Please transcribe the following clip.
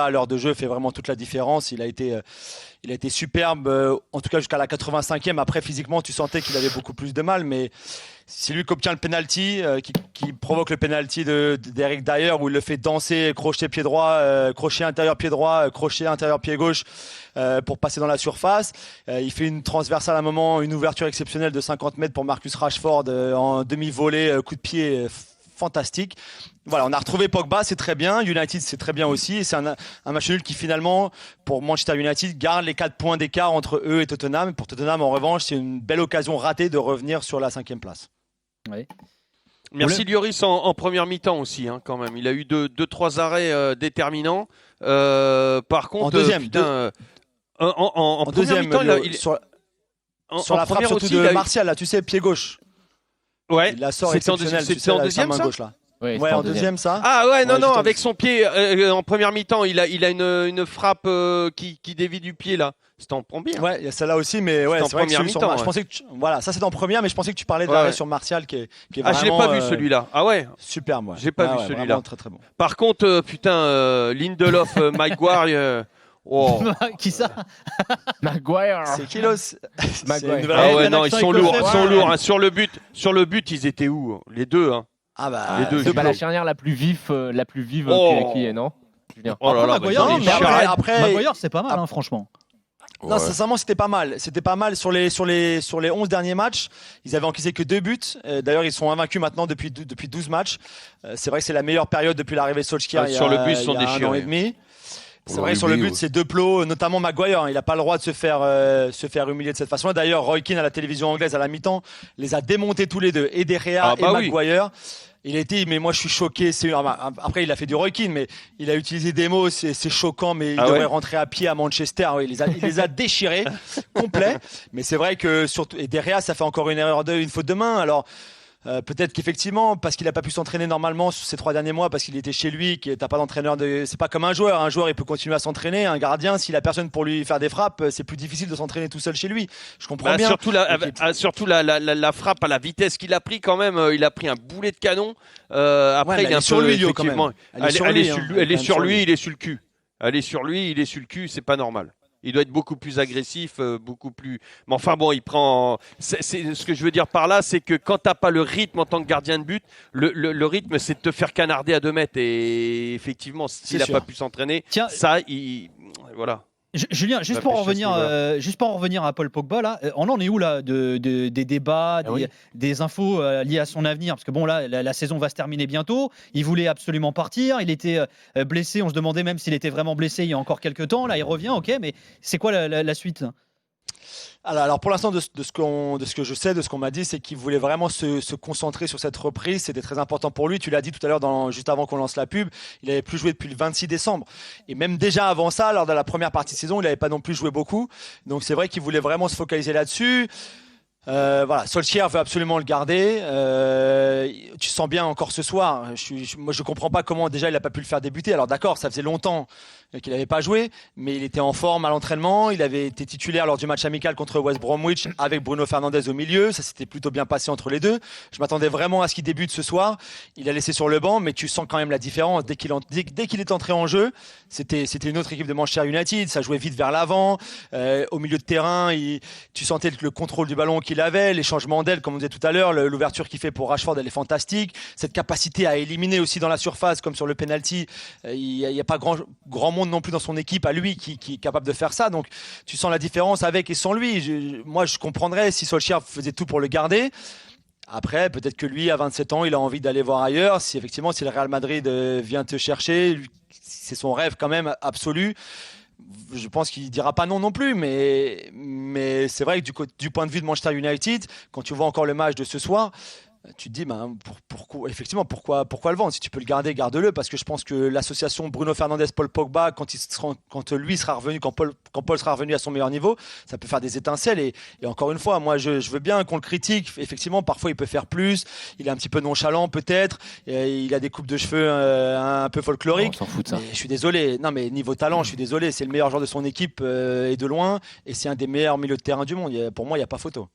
à l'heure de jeu fait vraiment toute la différence. Il a été superbe, en tout cas jusqu'à la 85e. Après, physiquement, tu sentais qu'il avait beaucoup plus de mal, mais c'est lui qui obtient le penalty, qui provoque le penalty d'Eric Dyer, où il le fait danser, crochet pied droit, crochet intérieur pied droit, crochet intérieur pied gauche, pour passer dans la surface. Il fait une transversale à un moment, une ouverture exceptionnelle de 50 mètres pour Marcus Rashford, en demi-volée, coup de pied fantastique. Voilà, on a retrouvé Pogba, c'est très bien. United, c'est très bien aussi. Et c'est un match nul qui, finalement, pour Manchester United, garde les 4 points d'écart entre eux et Tottenham. Pour Tottenham, en revanche, c'est une belle occasion ratée de revenir sur la 5e place. Oui. Merci Lloris en première mi-temps aussi, hein, quand même. Il a eu 2-3 arrêts déterminants. Par contre, en deuxième, en deuxième mi-temps, sur la frappe surtout de Martial, là, tu sais, pied gauche. Ouais, il la sort c'était en deuxième, main ça gauche, là. Ouais, en deuxième, ça. Ah ouais, non, avec son pied, en première mi-temps, il a une frappe qui dévie du pied, là. C'était en première. Ouais, il y a celle-là aussi, mais ouais, c'est en première mi-temps. Ouais. Je pensais que voilà, ça c'est en première, mais je pensais que tu parlais de l'arrêt sur Martial qui est vraiment. Ah, je l'ai pas vu celui-là. Ah ouais. Superbe, ouais. J'ai pas vu celui-là. Très très bon. Par contre, Lindelof, Maguire. Oh. Qui ça? Maguire. C'est Kilos. Maguire. Ah ouais, non, ils sont lourds, hein. Sur le but, ils étaient où? Les deux, hein. Ah bah, les deux. C'est pas la charnière la plus vive qui est, non? Oh là là, Maguire, c'est pas mal, hein, franchement. Non, sincèrement, c'était pas mal. C'était pas mal sur les 11 derniers matchs. Ils avaient encaissé que 2 buts. D'ailleurs, ils sont invaincus maintenant depuis 12 matchs. C'est vrai que c'est la meilleure période depuis l'arrivée de Solskjaer. Sur le but, ils sont déchirés. déchirés. Un an et demi. C'est vrai que sur le but, c'est 2 plots, notamment Maguire. Il n'a pas le droit de se faire humilier de cette façon. D'ailleurs, Roy Keane à la télévision anglaise à la mi-temps les a démontés tous les deux, et De Gea et Maguire. Il a été, mais moi je suis choqué. Après, il a fait du Roy Keane, mais il a utilisé des mots, c'est choquant, mais il devrait rentrer à pied à Manchester. Oui, il les a déchirés, complets. Mais c'est vrai que surtout, et De Gea, ça fait encore une faute de main. Alors, peut-être qu'effectivement, parce qu'il n'a pas pu s'entraîner normalement sur ces 3 derniers mois, parce qu'il était chez lui, qu'il t'as pas d'entraîneur. C'est pas comme un joueur. Un joueur, il peut continuer à s'entraîner. Un gardien, s'il a personne pour lui faire des frappes, c'est plus difficile de s'entraîner tout seul chez lui. Je comprends bien. Surtout la frappe à la vitesse qu'il a pris quand même. Il a pris un boulet de canon. Après, il est sur lui, quand même. Elle est sur lui, il est sur le cul. Elle est sur lui, il est sur le cul. C'est pas normal. Il doit être beaucoup plus agressif, beaucoup plus. Mais enfin bon, il prend. Ce que je veux dire par là, c'est que quand t'as pas le rythme en tant que gardien de but, le rythme, c'est de te faire canarder à 2 mètres. Et effectivement, s'il n'a pas pu s'entraîner, voilà. Julien, juste pour en revenir à Paul Pogba, là, on en est où là des débats, des infos liées à son avenir? Parce que bon, là, la saison va se terminer bientôt. Il voulait absolument partir. Il était blessé. On se demandait même s'il était vraiment blessé il y a encore quelques temps. Là, il revient, ok, mais c'est quoi la suite là? Alors pour l'instant, de ce que je sais, de ce qu'on m'a dit, c'est qu'il voulait vraiment se concentrer sur cette reprise. C'était très important pour lui. Tu l'as dit tout à l'heure, juste avant qu'on lance la pub, il n'avait plus joué depuis le 26 décembre. Et même déjà avant ça, lors de la première partie de saison, il n'avait pas non plus joué beaucoup. Donc c'est vrai qu'il voulait vraiment se focaliser là-dessus. Voilà, Solskjaer veut absolument le garder. Tu sens bien encore ce soir. Moi, je comprends pas comment déjà il a pas pu le faire débuter. Alors d'accord, ça faisait longtemps qu'il n'avait pas joué, mais il était en forme à l'entraînement. Il avait été titulaire lors du match amical contre West Bromwich avec Bruno Fernandes au milieu. Ça s'était plutôt bien passé entre les deux. Je m'attendais vraiment à ce qu'il débute ce soir. Il a laissé sur le banc, mais tu sens quand même la différence dès qu'il est entré en jeu. C'était une autre équipe de Manchester United. Ça jouait vite vers l'avant. Au milieu de terrain, tu sentais le contrôle du ballon qu'il avait, les changements d'aile, comme on disait tout à l'heure, l'ouverture qu'il fait pour Rashford, elle est fantastique. Cette capacité à éliminer aussi dans la surface, comme sur le penalty, il n'y a pas grand monde non plus dans son équipe à lui qui est capable de faire ça. Donc tu sens la différence avec et sans lui. Moi, je comprendrais si Solskjaer faisait tout pour le garder. Après, peut-être que lui, à 27 ans, il a envie d'aller voir ailleurs. Si effectivement, si le Real Madrid vient te chercher, c'est son rêve quand même absolu. Je pense qu'il dira pas non plus, mais c'est vrai que du point de vue de Manchester United, quand tu vois encore le match de ce soir, tu te dis pourquoi le vendre? Si tu peux le garder, garde-le, parce que je pense que l'association Bruno Fernandes Paul Pogba, quand lui sera revenu, quand Paul sera revenu à son meilleur niveau, ça peut faire des étincelles. Et encore une fois, moi je veux bien qu'on le critique. Effectivement, parfois il peut faire plus. Il est un petit peu nonchalant peut-être. Il a des coupes de cheveux un peu folkloriques. On s'en fout de ça. Je suis désolé. Non, mais niveau talent, je suis désolé. C'est le meilleur joueur de son équipe et de loin. Et c'est un des meilleurs milieux de terrain du monde. Pour moi, il n'y a pas photo.